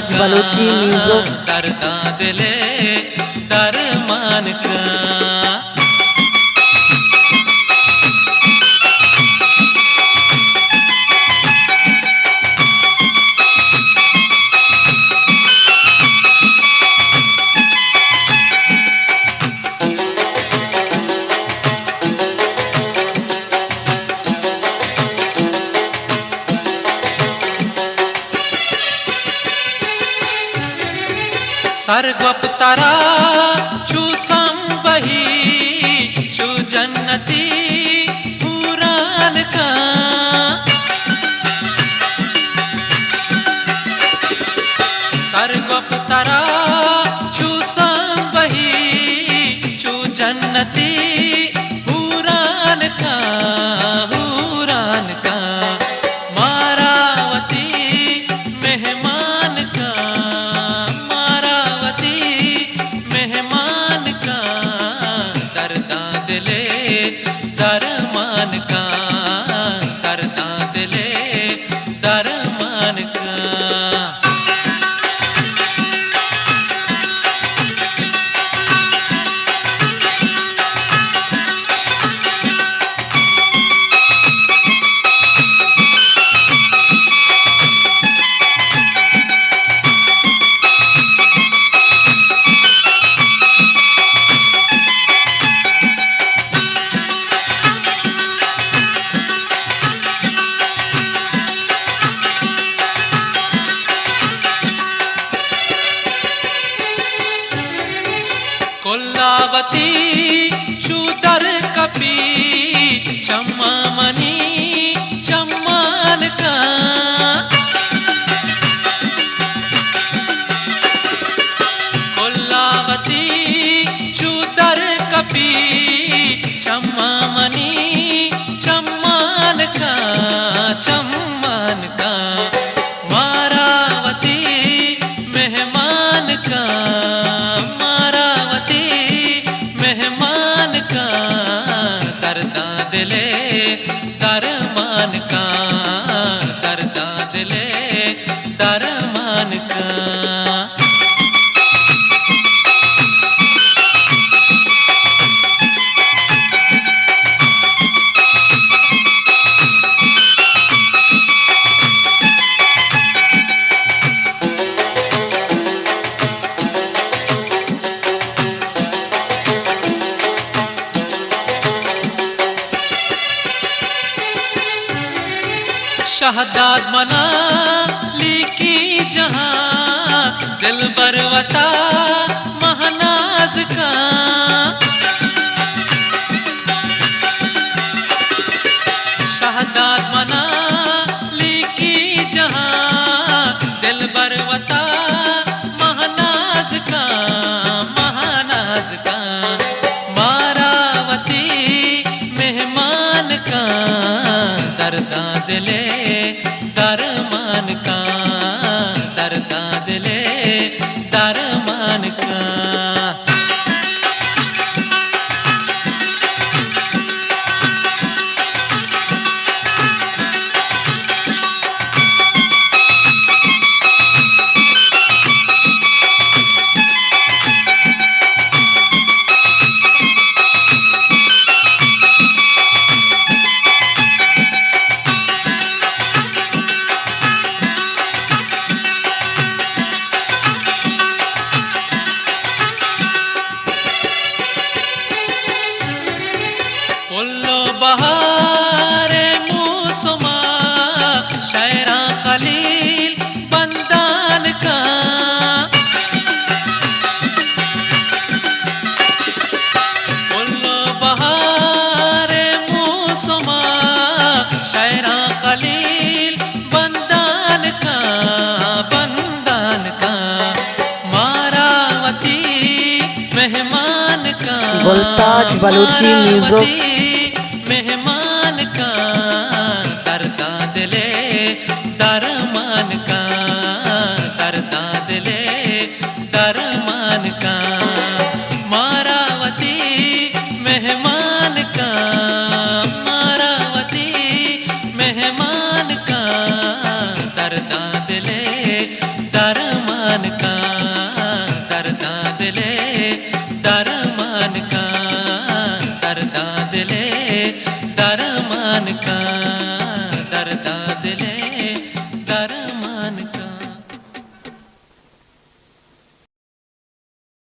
मुल्ताज Balochi music. दर्दा दिले दरमान का सरगप तारा चू संबही चू जन्नती पुरान का सरगप तारा चू संबही चू जन्नती पुरान का मारावती मेहमान का दरमान का दर्दा दिले दरमान का कोल्लावती चूदर कपी चम्मा मनी चम्मान का कोल्लावती चूदर कपी चम्मा मनी चम्मान का मारावती मेहमान का दर्दा दिले दरमान का दर्दा दिले दरमान का शहदाद मना लिखी जहां दिल बरवता महनाज का शहदाद मना लिखी जहां दिल बरवता महनाज का मारावती मेहमान का दर्दा दिले दरमान का दर्दा दिले दरमान का बोलो बहारे मौसमा शायरा खलील बंदान का बोलो बहारे मौसमा शायरा खलील बंदान का मारावती मेहमान का मुल्ताज बलूची म्यूजिक।